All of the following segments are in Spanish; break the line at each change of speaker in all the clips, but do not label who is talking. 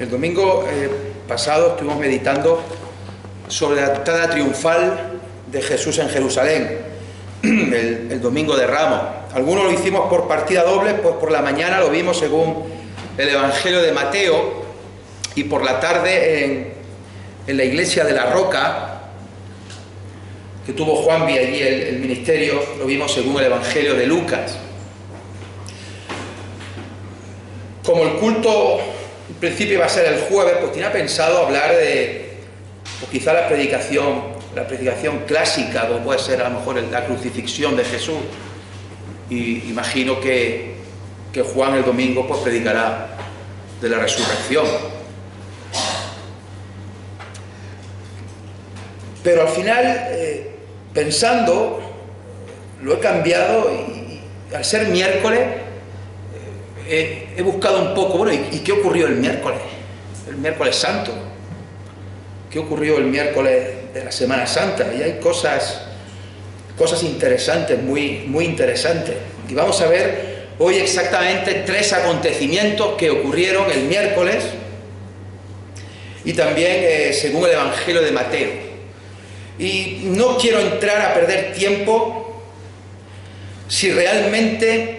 El domingo pasado estuvimos meditando sobre la entrada triunfal de Jesús en Jerusalén, el domingo de Ramos. Algunos lo hicimos por partida doble, pues por la mañana lo vimos según el Evangelio de Mateo y por la tarde en la iglesia de la Roca, que tuvo Juanvi allí el ministerio, lo vimos según el Evangelio de Lucas. Como el culto en principio iba a ser el jueves, pues tenía pensado hablar de, pues quizá la predicación clásica, como puede ser a lo mejor la crucifixión de Jesús. Y imagino que Juan el domingo pues predicará de la resurrección. Pero al final, pensando, lo he cambiado y al ser miércoles he buscado un poco, bueno, ¿y qué ocurrió el miércoles? El miércoles santo. ¿Qué ocurrió el miércoles de la Semana Santa? Y hay cosas interesantes, muy interesantes. Y vamos a ver hoy exactamente 3 acontecimientos que ocurrieron el miércoles y también según el Evangelio de Mateo. Y no quiero entrar a perder tiempo si realmente,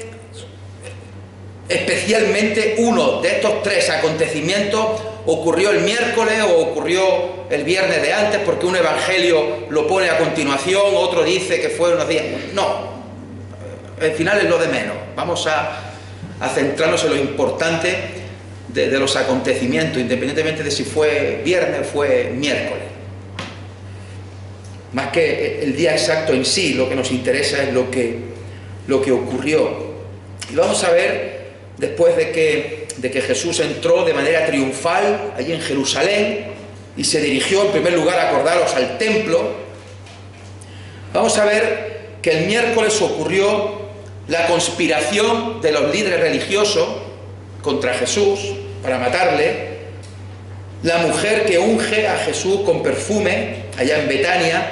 especialmente uno de estos 3 acontecimientos ocurrió el miércoles o ocurrió el viernes de antes, porque un evangelio lo pone a continuación, otro dice que fue unos días. No, al final es lo de menos. Vamos a centrarnos en lo importante de los acontecimientos, independientemente de si fue viernes o fue miércoles. Más que el día exacto en sí, lo que nos interesa es lo que ocurrió. Y vamos a ver, después de que Jesús entró de manera triunfal allí en Jerusalén y se dirigió en primer lugar, acordaros, al templo, vamos a ver que el miércoles ocurrió la conspiración de los líderes religiosos contra Jesús para matarle, la mujer que unge a Jesús con perfume allá en Betania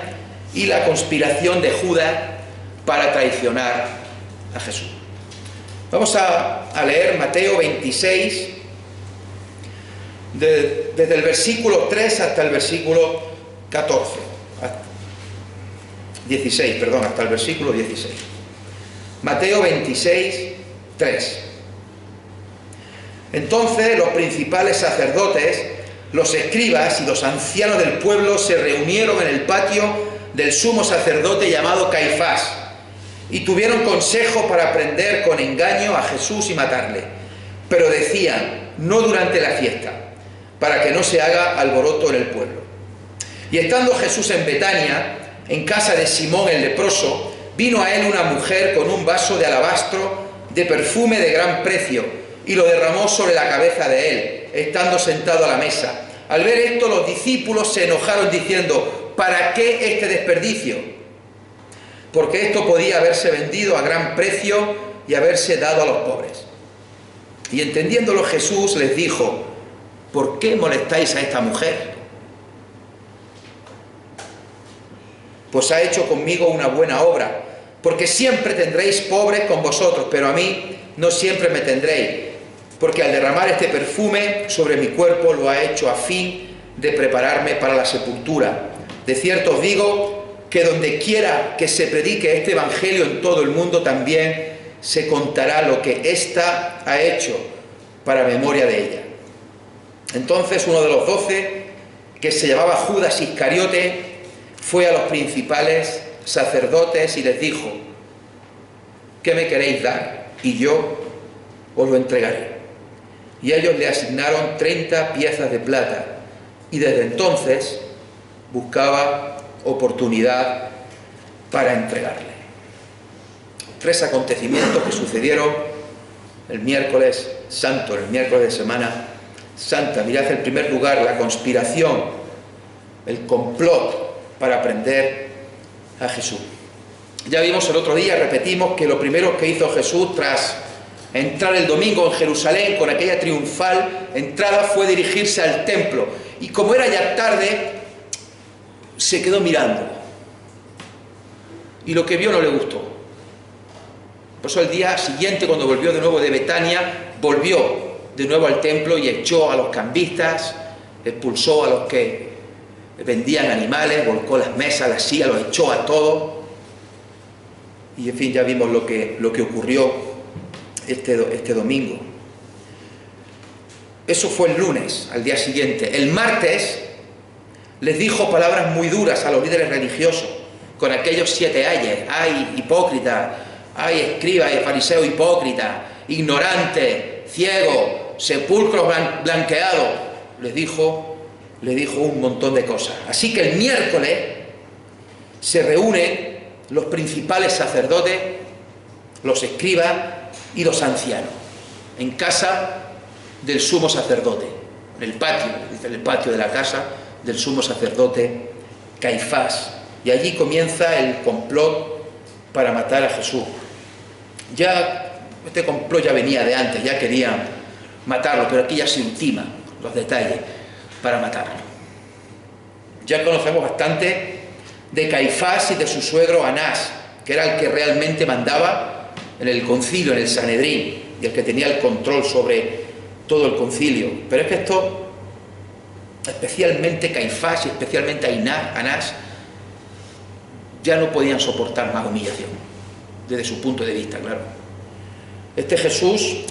y la conspiración de Judas para traicionar a Jesús. Vamos a leer Mateo 26, desde el versículo 3 hasta el versículo 16, hasta el versículo 16. Mateo 26, 3. Entonces los principales sacerdotes, los escribas y los ancianos del pueblo se reunieron en el patio del sumo sacerdote llamado Caifás, y tuvieron consejo para prender con engaño a Jesús y matarle. Pero decían, no durante la fiesta, para que no se haga alboroto en el pueblo. Y estando Jesús en Betania, en casa de Simón el leproso, vino a él una mujer con un vaso de alabastro de perfume de gran precio, y lo derramó sobre la cabeza de él, estando sentado a la mesa. Al ver esto, los discípulos se enojaron diciendo, ¿para qué este desperdicio? Porque esto podía haberse vendido a gran precio y haberse dado a los pobres. Y entendiéndolo Jesús les dijo, ¿por qué molestáis a esta mujer? Pues ha hecho conmigo una buena obra, porque siempre tendréis pobres con vosotros, pero a mí no siempre me tendréis, porque al derramar este perfume sobre mi cuerpo lo ha hecho a fin de prepararme para la sepultura. De cierto os digo que donde quiera que se predique este evangelio en todo el mundo, también se contará lo que ésta ha hecho para memoria de ella. Entonces uno de los 12, que se llamaba Judas Iscariote, fue a los principales sacerdotes y les dijo, ¿qué me queréis dar? Y yo os lo entregaré. Y ellos le asignaron 30 piezas de plata, y desde entonces buscaba oportunidad para entregarle. 3 acontecimientos que sucedieron el miércoles santo, el miércoles de Semana Santa. Mirad, en primer lugar, la conspiración, el complot para prender a Jesús. Ya vimos el otro día, repetimos, que lo primero que hizo Jesús tras entrar el domingo en Jerusalén con aquella triunfal entrada fue dirigirse al templo. Y como era ya tarde, se quedó mirando y lo que vio no le gustó. Por eso el día siguiente, cuando volvió de nuevo de Betania, volvió de nuevo al templo y echó a los cambistas, expulsó a los que vendían animales, volcó las mesas, las sillas, los echó a todos. Y en fin, ya vimos lo que ocurrió este domingo. Eso fue el lunes, al día siguiente. El martes les dijo palabras muy duras a los líderes religiosos, con aquellos 7 ayes: ay, hipócrita, ay, escriba y fariseo hipócrita, ignorante, ciego, sepulcros blanqueados. Les dijo un montón de cosas. Así que el miércoles se reúnen los principales sacerdotes, los escribas y los ancianos, en casa del sumo sacerdote, en el patio, dice, en el patio de la casa del sumo sacerdote Caifás. Y allí comienza el complot para matar a Jesús. Ya este complot ya venía de antes, ya querían matarlo, pero aquí ya se ultiman los detalles para matarlo. Ya conocemos bastante de Caifás y de su suegro Anás, que era el que realmente mandaba en el concilio, en el Sanedrín, y el que tenía el control sobre todo el concilio. Pero es que esto, especialmente Caifás y especialmente Anás, ya no podían soportar más humillación, desde su punto de vista, claro. Este Jesús,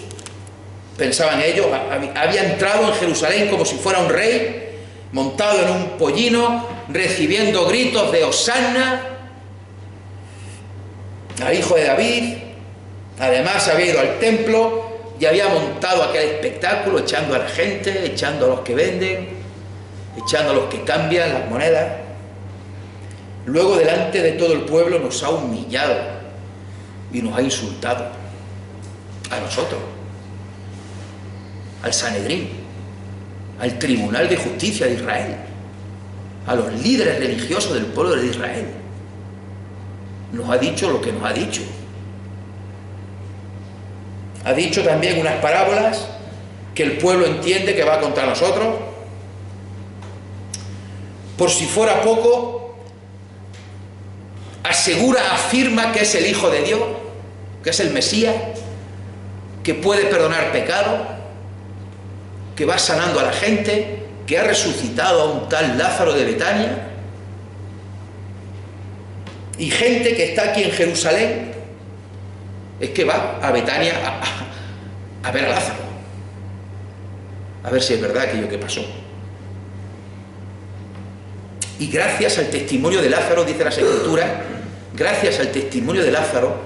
pensaban ellos, había entrado en Jerusalén como si fuera un rey, montado en un pollino, recibiendo gritos de Hosanna al hijo de David. Además había ido al templo y había montado aquel espectáculo, echando a la gente, echando a los que venden, echando a los que cambian las monedas. Luego, delante de todo el pueblo, nos ha humillado y nos ha insultado a nosotros, al Sanedrín, al Tribunal de Justicia de Israel, a los líderes religiosos del pueblo de Israel. Nos ha dicho lo que nos ha dicho. Ha dicho también unas parábolas que el pueblo entiende que va contra nosotros. Por si fuera poco, afirma que es el Hijo de Dios, que es el Mesías, que puede perdonar pecados, que va sanando a la gente, que ha resucitado a un tal Lázaro de Betania. Y gente que está aquí en Jerusalén es que va a Betania a ver a Lázaro, a ver si es verdad aquello que pasó. Y gracias al testimonio de Lázaro, dice las Escrituras, gracias al testimonio de Lázaro,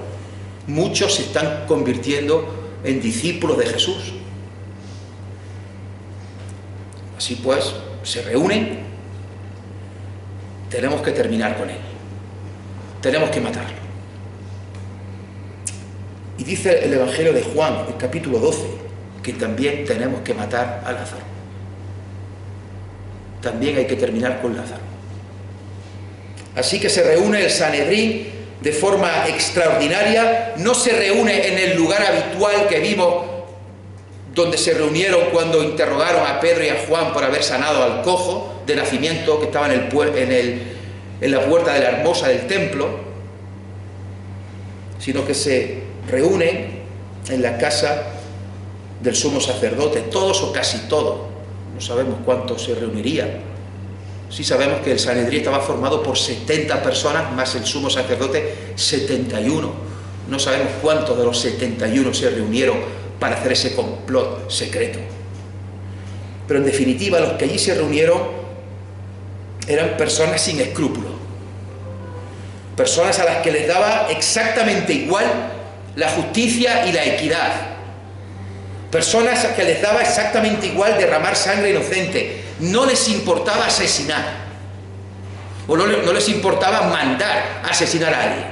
muchos se están convirtiendo en discípulos de Jesús. Así pues, se reúnen, tenemos que terminar con él, tenemos que matarlo. Y dice el Evangelio de Juan, el capítulo 12, que también tenemos que matar a Lázaro. También hay que terminar con Lázaro. Así que se reúne el Sanedrín de forma extraordinaria, no se reúne en el lugar habitual que vimos, donde se reunieron cuando interrogaron a Pedro y a Juan por haber sanado al cojo de nacimiento que estaba en la puerta de la hermosa del templo, sino que se reúnen en la casa del sumo sacerdote, todos o casi todos, no sabemos cuántos se reunirían. Sí sabemos que el Sanedrín estaba formado por 70 personas, más el sumo sacerdote 71. No sabemos cuántos de los 71 se reunieron para hacer ese complot secreto. Pero en definitiva, los que allí se reunieron eran personas sin escrúpulos. Personas a las que les daba exactamente igual la justicia y la equidad. Personas a las que les daba exactamente igual derramar sangre inocente. No les importaba asesinar, o no les importaba mandar a asesinar a alguien.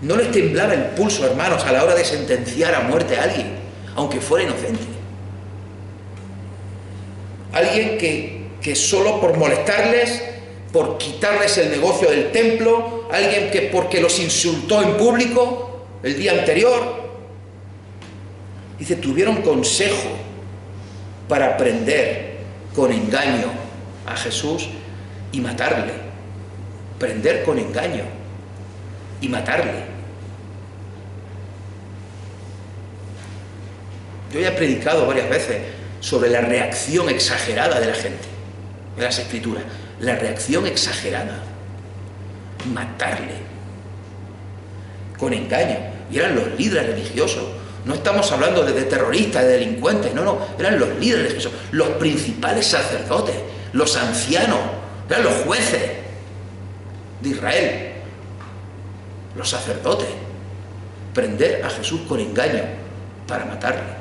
No les temblaba el pulso, hermanos, a la hora de sentenciar a muerte a alguien, aunque fuera inocente. Alguien que solo por molestarles, por quitarles el negocio del templo, alguien que porque los insultó en público el día anterior, dice, tuvieron consejo para prender con engaño a Jesús y matarle. Prender con engaño y matarle. Yo ya he predicado varias veces sobre la reacción exagerada de la gente en las Escrituras. La reacción exagerada. Matarle. Con engaño. Y eran los líderes religiosos. No estamos hablando de terroristas, de delincuentes. No, no. Eran los líderes religiosos. Los principales sacerdotes. Los ancianos. Eran los jueces de Israel. Los sacerdotes. Prender a Jesús con engaño para matarle.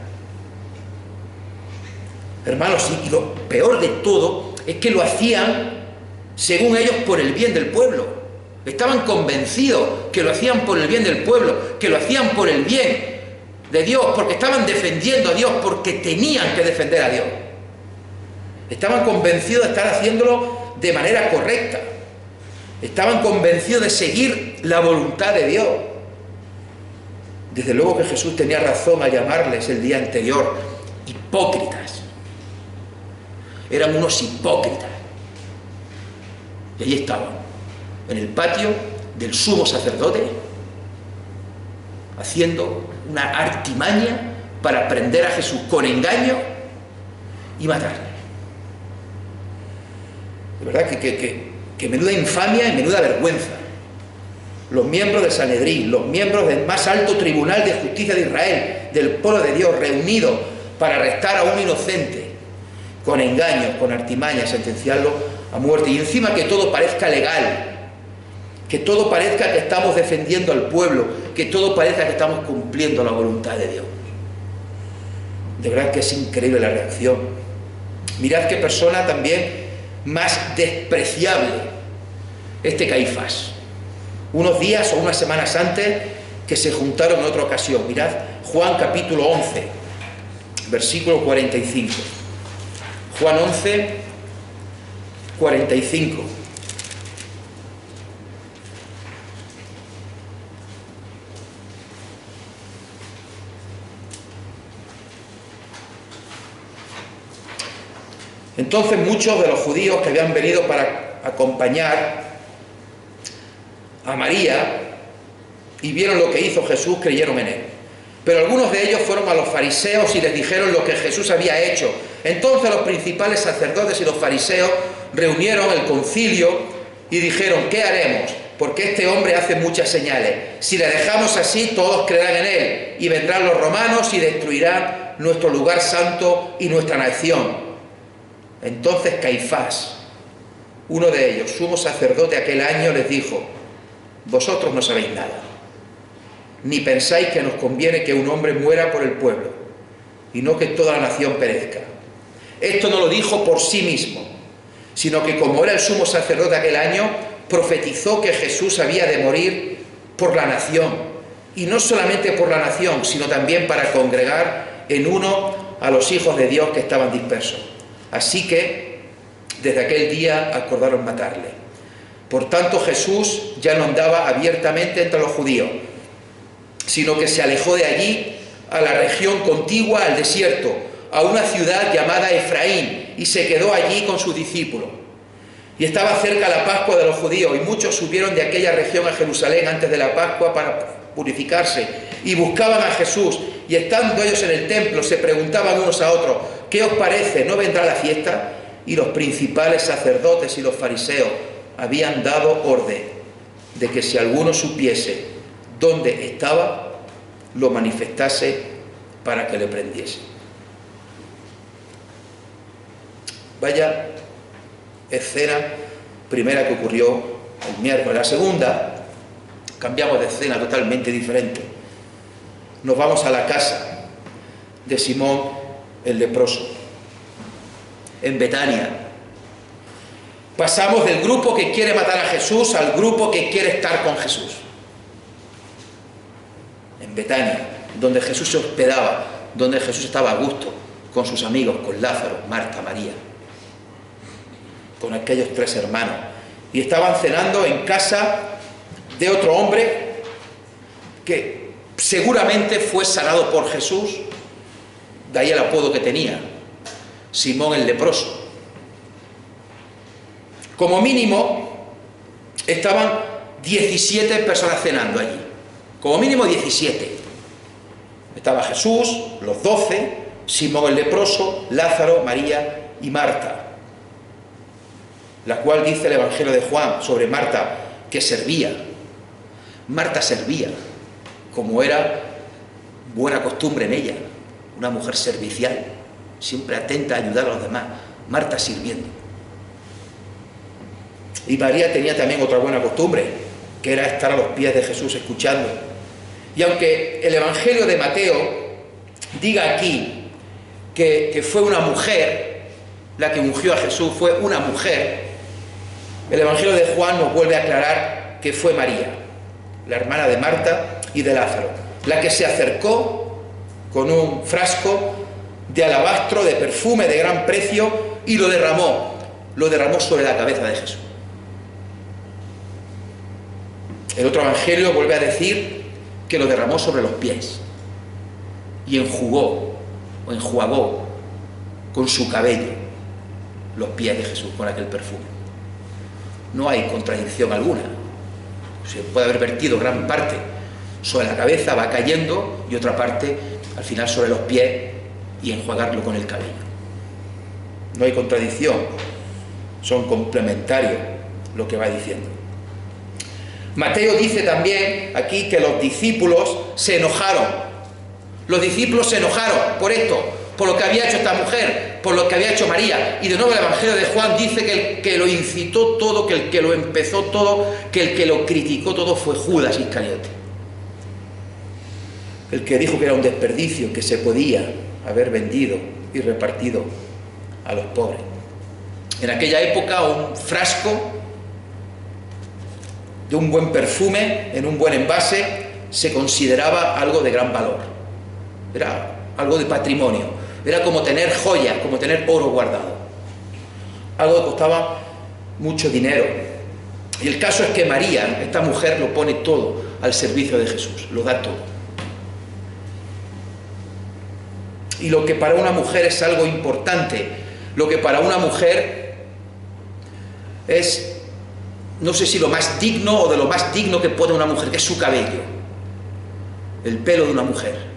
Hermanos, y lo peor de todo es que lo hacían, según ellos, por el bien del pueblo. Estaban convencidos que lo hacían por el bien del pueblo, que lo hacían por el bien de Dios, porque estaban defendiendo a Dios, porque tenían que defender a Dios. Estaban convencidos de estar haciéndolo de manera correcta. Estaban convencidos de seguir la voluntad de Dios. Desde luego que Jesús tenía razón al llamarles el día anterior hipócritas. Eran unos hipócritas. Y allí estaban, en el patio del sumo sacerdote, haciendo una artimaña para prender a Jesús con engaño y matarle. De verdad que menuda infamia y menuda vergüenza. Los miembros del Sanedrín, los miembros del más alto tribunal de justicia de Israel, del pueblo de Dios, reunidos para arrestar a un inocente, con engaños, con artimañas, sentenciarlo a muerte. Y encima que todo parezca legal, que todo parezca que estamos defendiendo al pueblo, que todo parezca que estamos cumpliendo la voluntad de Dios. De verdad que es increíble la reacción. Mirad qué persona también más despreciable, este Caifás. Unos días o unas semanas antes que se juntaron en otra ocasión. Mirad Juan capítulo 11, versículo 45. Juan 11, 45. Entonces muchos de los judíos que habían venido para acompañar a María y vieron lo que hizo Jesús, creyeron en él. Pero algunos de ellos fueron a los fariseos y les dijeron lo que Jesús había hecho. Entonces los principales sacerdotes y los fariseos reunieron el concilio y dijeron: ¿qué haremos? Porque este hombre hace muchas señales. Si le dejamos así, todos creerán en él, y vendrán los romanos y destruirán nuestro lugar santo y nuestra nación. Entonces Caifás, uno de ellos, sumo sacerdote aquel año, les dijo: vosotros no sabéis nada, ni pensáis que nos conviene que un hombre muera por el pueblo, y no que toda la nación perezca. Esto no lo dijo por sí mismo, sino que como era el sumo sacerdote aquel año, profetizó que Jesús había de morir por la nación, y no solamente por la nación, sino también para congregar en uno a los hijos de Dios que estaban dispersos. Así que desde aquel día acordaron matarle. Por tanto, Jesús ya no andaba abiertamente entre los judíos, sino que se alejó de allí a la región contigua al desierto, a una ciudad llamada Efraín, y se quedó allí con sus discípulos. Y estaba cerca la Pascua de los judíos, y muchos subieron de aquella región a Jerusalén antes de la Pascua para purificarse, y buscaban a Jesús, y estando ellos en el templo se preguntaban unos a otros: ¿qué os parece? ¿No vendrá la fiesta? Y los principales sacerdotes y los fariseos habían dado orden de que si alguno supiese dónde estaba, lo manifestase para que le prendiese. Vaya escena primera que ocurrió el miércoles. La segunda, cambiamos de escena totalmente diferente. Nos vamos a la casa de Simón el leproso, en Betania. Pasamos del grupo que quiere matar a Jesús al grupo que quiere estar con Jesús. En Betania, donde Jesús se hospedaba, donde Jesús estaba a gusto con sus amigos, con Lázaro, Marta, María, con aquellos tres hermanos. Y estaban cenando en casa de otro hombre que seguramente fue sanado por Jesús, de ahí el apodo que tenía, Simón el leproso. Como mínimo estaban 17 personas cenando allí, como mínimo 17. Estaba Jesús, los 12, Simón el leproso, Lázaro, María y Marta, la cual dice el Evangelio de Juan sobre Marta, que servía. Marta servía, como era buena costumbre en ella, una mujer servicial, siempre atenta a ayudar a los demás. Marta sirviendo. Y María tenía también otra buena costumbre, que era estar a los pies de Jesús escuchando. Y aunque el Evangelio de Mateo diga aquí que fue una mujer la que ungió a Jesús, fue una mujer, el Evangelio de Juan nos vuelve a aclarar que fue María, la hermana de Marta y de Lázaro, la que se acercó con un frasco de alabastro, de perfume de gran precio, y lo derramó sobre la cabeza de Jesús. El otro Evangelio vuelve a decir que lo derramó sobre los pies y enjugó con su cabello los pies de Jesús con aquel perfume. No hay contradicción alguna. Se puede haber vertido gran parte sobre la cabeza, va cayendo, y otra parte al final sobre los pies y enjuagarlo con el cabello. No hay contradicción, son complementarios lo que va diciendo. Mateo dice también aquí que los discípulos se enojaron. Los discípulos se enojaron por esto, por lo que había hecho esta mujer, por lo que había hecho María. Y de nuevo el Evangelio de Juan dice que el que lo incitó todo, que el que lo empezó todo, que el que lo criticó todo fue Judas Iscariote. El que dijo que era un desperdicio, que se podía haber vendido y repartido a los pobres. En aquella época un frasco de un buen perfume, en un buen envase, se consideraba algo de gran valor. Era algo de patrimonio. Era como tener joyas, como tener oro guardado. Algo que costaba mucho dinero. Y el caso es que María, esta mujer, lo pone todo al servicio de Jesús, lo da todo. Y lo que para una mujer es algo importante, lo que para una mujer es, no sé si lo más digno o de lo más digno que puede una mujer, que es su cabello, el pelo de una mujer.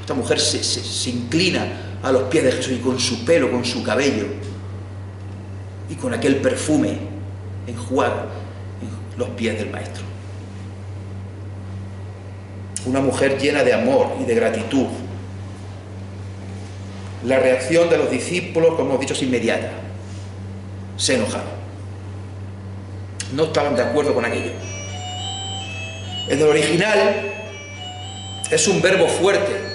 Esta mujer se inclina a los pies de Jesús y con su pelo, con su cabello y con aquel perfume enjuaga los pies del Maestro. Una mujer llena de amor y de gratitud. La reacción de los discípulos, como hemos dicho, es inmediata. Se enojaron. No estaban de acuerdo con aquello. En el original es un verbo fuerte.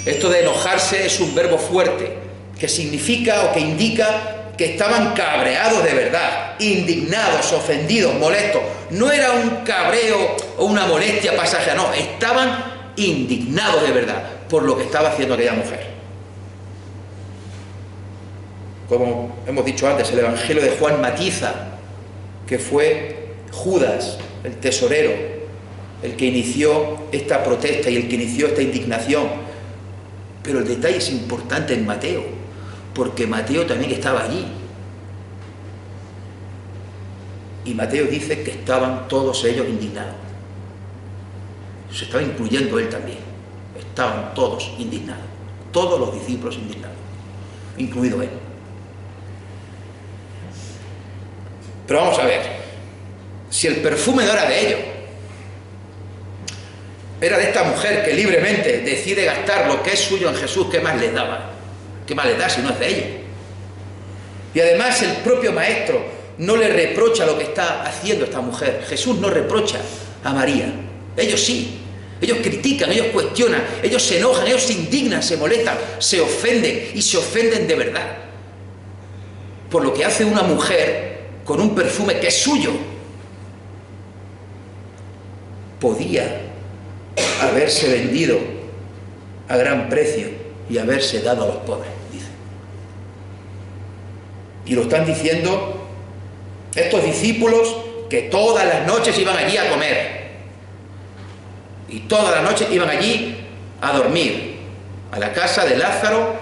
Esto de enojarse es un verbo fuerte, que significa o que indica que estaban cabreados de verdad, indignados, ofendidos, molestos. No era un cabreo o una molestia pasajera, no, estaban indignados de verdad por lo que estaba haciendo aquella mujer. Como hemos dicho antes, el Evangelio de Juan matiza que fue Judas, el tesorero, el que inició esta protesta y el que inició esta indignación. Pero el detalle es importante en Mateo, porque Mateo también estaba allí. Y Mateo dice que estaban todos ellos indignados. Se estaba incluyendo él también. Estaban todos indignados. Todos los discípulos indignados, incluido él. Pero vamos a ver, si el perfume no era de ellos, era de esta mujer que libremente decide gastar lo que es suyo en Jesús, ¿qué más les daba? ¿Qué más les da si no es de ellos? Y además el propio Maestro no le reprocha lo que está haciendo esta mujer. Jesús no reprocha a María. Ellos sí. Ellos critican, ellos cuestionan, ellos se enojan, ellos se indignan, se molestan, se ofenden y se ofenden de verdad por lo que hace una mujer con un perfume que es suyo. Podía haberse vendido a gran precio y haberse dado a los pobres, dice. Y lo están diciendo estos discípulos que todas las noches iban allí a comer y todas las noches iban allí a dormir, a la casa de Lázaro,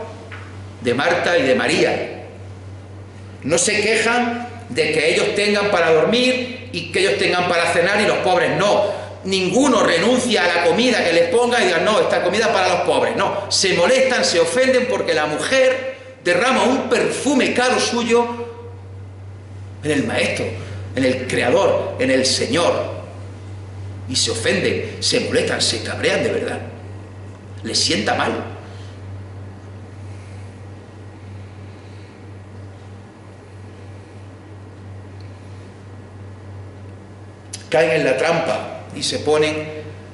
de Marta y de María. No se quejan de que ellos tengan para dormir y que ellos tengan para cenar y los pobres no, ninguno renuncia a la comida que les ponga y diga, no, esta comida es para los pobres. No, se molestan, se ofenden porque la mujer derrama un perfume caro suyo en el Maestro, en el Creador, en el Señor. Y se ofenden, se molestan, se cabrean de verdad. Les sienta mal. Caen en la trampa y se ponen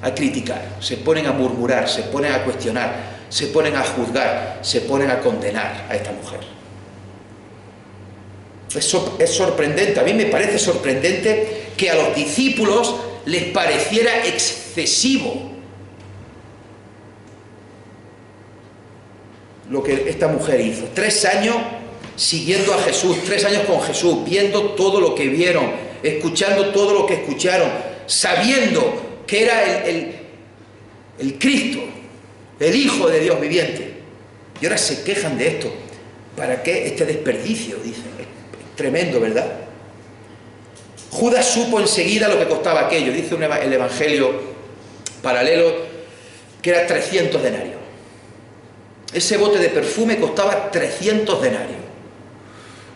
a criticar, se ponen a murmurar, se ponen a cuestionar, se ponen a juzgar, se ponen a condenar a esta mujer. Es sorprendente, a mí me parece sorprendente que a los discípulos les pareciera excesivo lo que esta mujer hizo. 3 años siguiendo a Jesús, 3 años con Jesús, viendo todo lo que vieron, escuchando todo lo que escucharon, sabiendo que era el Cristo, el Hijo de Dios viviente. Y ahora se quejan de esto. ¿Para qué este desperdicio? Dicen. Es tremendo, ¿verdad? Judas supo enseguida lo que costaba aquello. Dice el Evangelio paralelo que era 300 denarios. Ese bote de perfume costaba 300 denarios.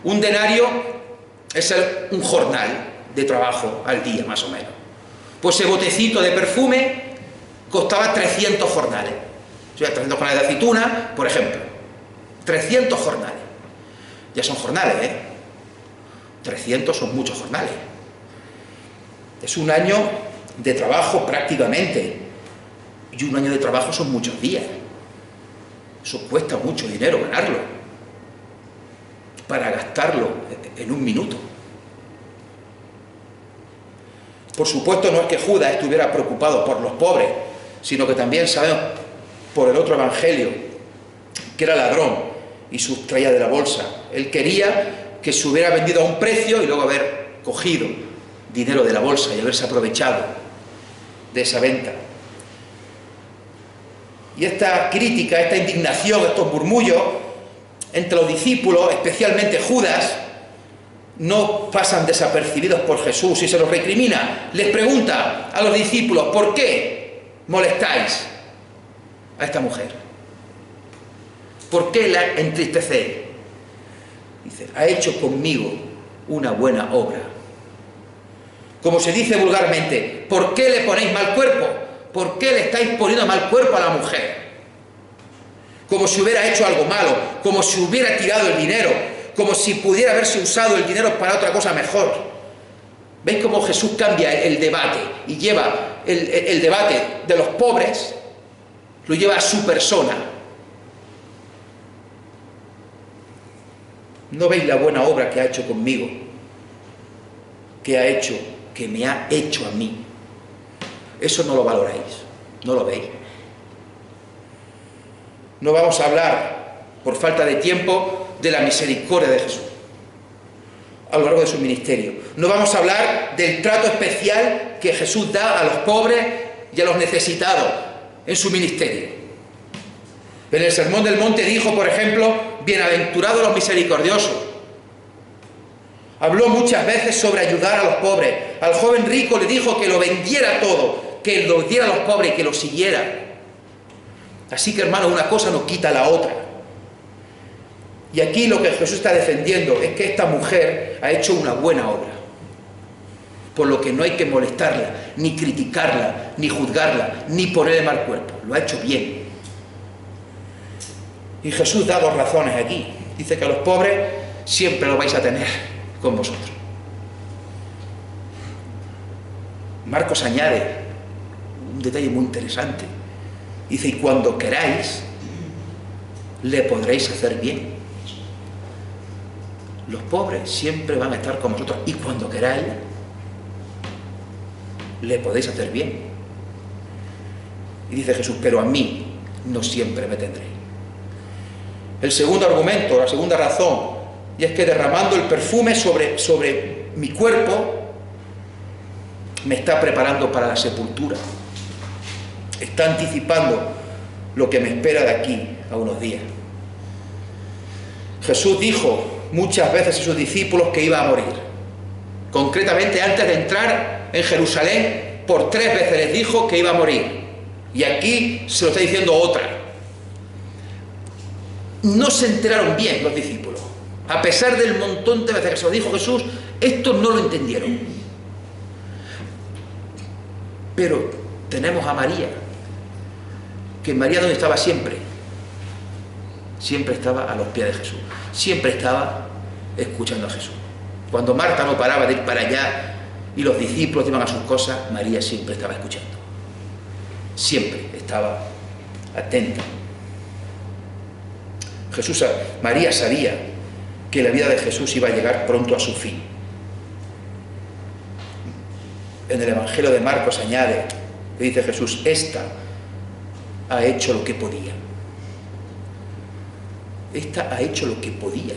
Un denario es un jornal de trabajo al día, más o menos. Pues ese botecito de perfume costaba 300 jornales. O sea, 300 jornales de aceituna, por ejemplo. 300 jornales. Ya son jornales, ¿eh? 300 son muchos jornales. Es un año de trabajo prácticamente. Y un año de trabajo son muchos días. Eso cuesta mucho dinero ganarlo. Para gastarlo en un minuto. Por supuesto, no es que Judas estuviera preocupado por los pobres, sino que también sabemos por el otro evangelio que era ladrón y sustraía de la bolsa. Él quería que se hubiera vendido a un precio y luego haber cogido dinero de la bolsa y haberse aprovechado de esa venta. Y esta crítica, esta indignación, estos murmullos entre los discípulos, especialmente Judas, no pasan desapercibidos por Jesús y se los recrimina. Les pregunta a los discípulos, ¿por qué molestáis a esta mujer? ¿Por qué la entristecéis? Dice, ha hecho conmigo una buena obra. Como se dice vulgarmente, ¿por qué le ponéis mal cuerpo? ¿Por qué le estáis poniendo mal cuerpo a la mujer? Como si hubiera hecho algo malo, como si hubiera tirado el dinero, como si pudiera haberse usado el dinero para otra cosa mejor. ¿Veis cómo Jesús cambia el debate y lleva el debate de los pobres, lo lleva a su persona? ¿No veis la buena obra que ha hecho conmigo? Que me ha hecho a mí. Eso no lo valoráis, no lo veis. No vamos a hablar, por falta de tiempo, de la misericordia de Jesús a lo largo de su ministerio. No vamos a hablar del trato especial que Jesús da a los pobres y a los necesitados en su ministerio. En el Sermón del Monte dijo, por ejemplo, bienaventurados los misericordiosos. Habló muchas veces sobre ayudar a los pobres. Al joven rico le dijo que lo vendiera todo, que lo diera a los pobres y que lo siguiera. Así que, hermanos, una cosa no quita la otra. Y aquí lo que Jesús está defendiendo es que esta mujer ha hecho una buena obra. Por lo que no hay que molestarla, ni criticarla, ni juzgarla, ni ponerle mal cuerpo. Lo ha hecho bien. Y Jesús da 2 razones aquí. Dice que a los pobres siempre los vais a tener con vosotros. Marcos añade un detalle muy interesante. Dice, y cuando queráis, le podréis hacer bien. Los pobres siempre van a estar con vosotros y cuando queráis, le podéis hacer bien. Y dice Jesús, pero a mí no siempre me tendréis. El segundo argumento, la segunda razón, y es que derramando el perfume sobre mi cuerpo, me está preparando para la sepultura. Está anticipando lo que me espera de aquí a unos días. Jesús dijo muchas veces a sus discípulos que iba a morir. Concretamente, antes de entrar en Jerusalén, por 3 veces les dijo que iba a morir. Y aquí se lo está diciendo otra. No se enteraron bien los discípulos. A pesar del montón de veces que se lo dijo Jesús, estos no lo entendieron. Pero tenemos a María, que María donde estaba siempre. Siempre estaba a los pies de Jesús. Siempre estaba escuchando a Jesús. Cuando Marta no paraba de ir para allá y los discípulos iban a sus cosas, María siempre estaba escuchando. Siempre estaba atenta. María sabía que la vida de Jesús iba a llegar pronto a su fin. En el Evangelio de Marcos añade, que dice Jesús, esta ha hecho lo que podía. Esta ha hecho lo que podía.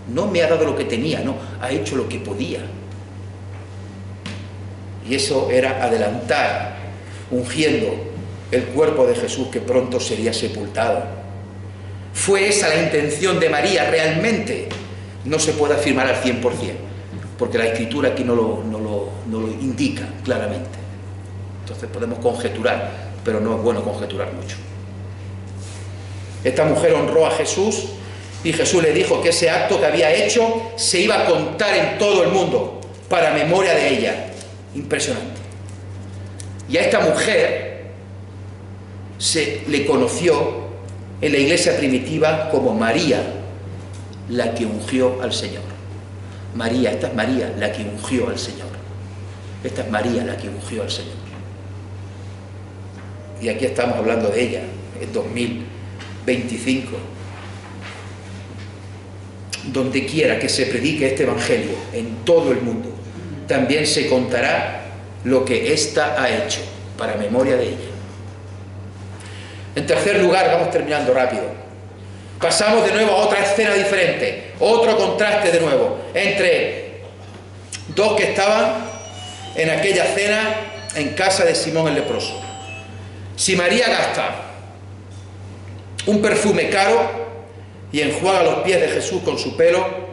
No me ha dado lo que tenía, no, ha hecho lo que podía. Y eso era adelantar, ungiendo el cuerpo de Jesús que pronto sería sepultado. ¿Fue esa la intención de María realmente? No se puede afirmar al 100%, porque la Escritura aquí no lo indica claramente. Entonces podemos conjeturar, pero no es bueno conjeturar mucho. Esta mujer honró a Jesús y Jesús le dijo que ese acto que había hecho se iba a contar en todo el mundo para memoria de ella. Impresionante. Y a esta mujer se le conoció en la iglesia primitiva como María, la que ungió al Señor. María, esta es María, la que ungió al Señor. Esta es María, la que ungió al Señor. Y aquí estamos hablando de ella, en 2025. Donde quiera que se predique este Evangelio, en todo el mundo, también se contará lo que ésta ha hecho, para memoria de ella. En tercer lugar, vamos terminando rápido, pasamos de nuevo a otra escena diferente, otro contraste de nuevo, entre dos que estaban en aquella cena en casa de Simón el leproso. Si María gasta un perfume caro y enjuaga los pies de Jesús con su pelo,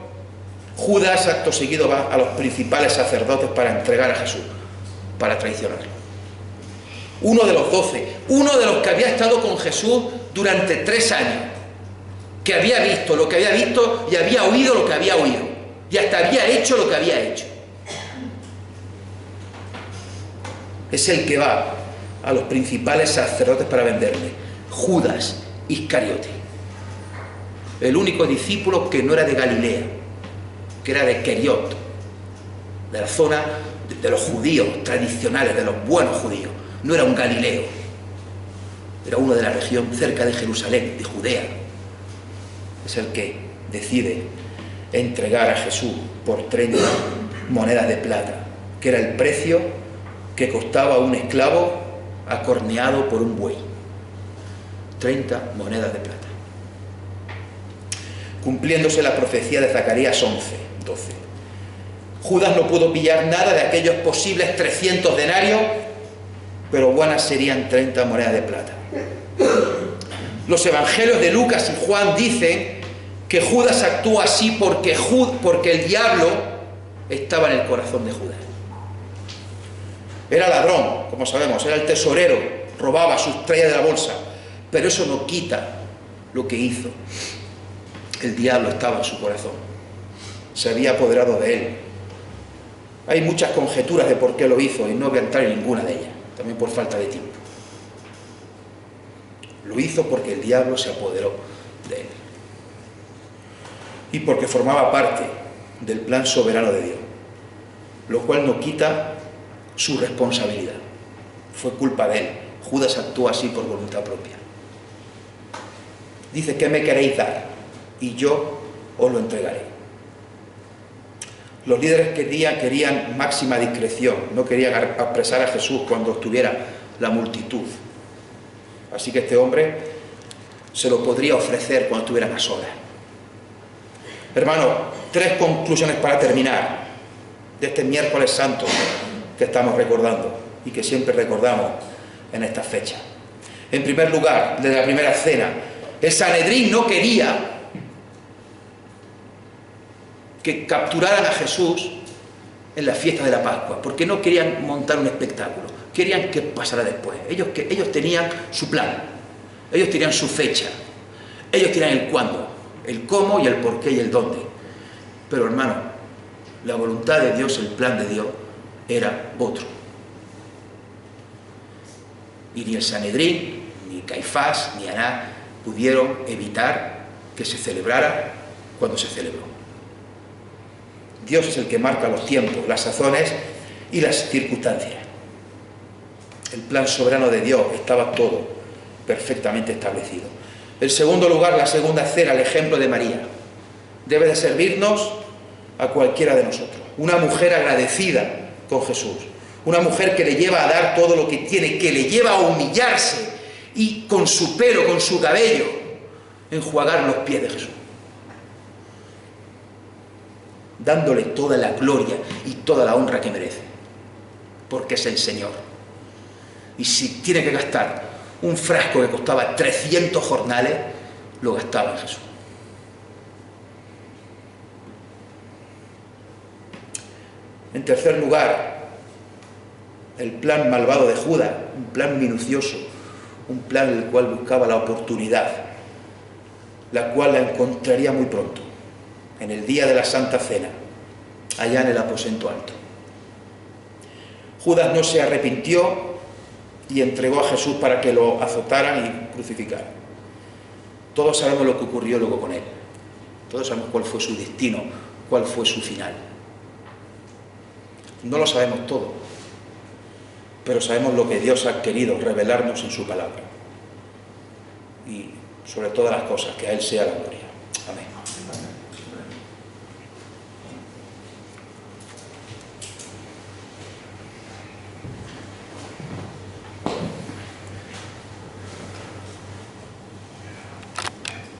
Judas acto seguido va a los principales sacerdotes para entregar a Jesús, para traicionarlo. Uno de los 12, uno de los que había estado con Jesús durante 3 años, que había visto lo que había visto y había oído lo que había oído, y hasta había hecho lo que había hecho. Es el que va a los principales sacerdotes para venderle. Judas Iscariote, el único discípulo que no era de Galilea, que era de Queriot, de la zona de los judíos tradicionales, de los buenos judíos. No era un galileo, era uno de la región cerca de Jerusalén, de Judea. Es el que decide entregar a Jesús por 30 monedas de plata, que era el precio que costaba un esclavo acorneado por un buey. 30 monedas de plata. Cumpliéndose la profecía de Zacarías 11:12. Judas no pudo pillar nada de aquellos posibles 300 denarios, pero buenas serían 30 monedas de plata. Los evangelios de Lucas y Juan dicen que Judas actuó así porque el diablo estaba en el corazón de Judas. Era ladrón, como sabemos, era el tesorero, robaba, sustraía de la bolsa, pero eso no quita lo que hizo. El diablo estaba en su corazón, se había apoderado de él. Hay muchas conjeturas de por qué lo hizo y no voy a entrar en ninguna de ellas, también por falta de tiempo. Lo hizo porque el diablo se apoderó de él y porque formaba parte del plan soberano de Dios, lo cual no quita su responsabilidad. Fue culpa de él. Judas actuó así por voluntad propia. Dice: ¿qué me queréis dar? Y yo os lo entregaré. Los líderes querían máxima discreción, no querían apresar a Jesús cuando estuviera la multitud. Así que este hombre se lo podría ofrecer cuando estuvieran a solas. Hermanos, 3 conclusiones para terminar de este miércoles santo que estamos recordando y que siempre recordamos en esta fecha. En primer lugar, desde la primera cena, el Sanedrín no quería que capturaran a Jesús en la fiesta de la Pascua, porque no querían montar un espectáculo, querían que pasara después. Ellos tenían su plan, ellos tenían su fecha, ellos tenían el cuándo, el cómo y el por qué y el dónde. Pero hermano, la voluntad de Dios, el plan de Dios, era otro. Y ni el Sanedrín, ni Caifás, ni Anás pudieron evitar que se celebrara cuando se celebró. Dios es el que marca los tiempos, las sazones y las circunstancias. El plan soberano de Dios estaba todo perfectamente establecido. En segundo lugar, la segunda cena, el ejemplo de María, debe de servirnos a cualquiera de nosotros. Una mujer agradecida con Jesús, una mujer que le lleva a dar todo lo que tiene, que le lleva a humillarse y con su pelo, con su cabello, enjuagar los pies de Jesús, dándole toda la gloria y toda la honra que merece, porque es el Señor. Y si tiene que gastar un frasco que costaba 300 jornales, lo gastaba en Jesús. En tercer lugar, el plan malvado de Judas, un plan minucioso, un plan en el cual buscaba la oportunidad, la cual la encontraría muy pronto, en el día de la Santa Cena, allá en el aposento alto. Judas no se arrepintió y entregó a Jesús para que lo azotaran y crucificaran. Todos sabemos lo que ocurrió luego con él. Todos sabemos cuál fue su destino, cuál fue su final. No lo sabemos todo, pero sabemos lo que Dios ha querido revelarnos en su palabra. Y sobre todas las cosas, que a Él sea la gloria. Amén.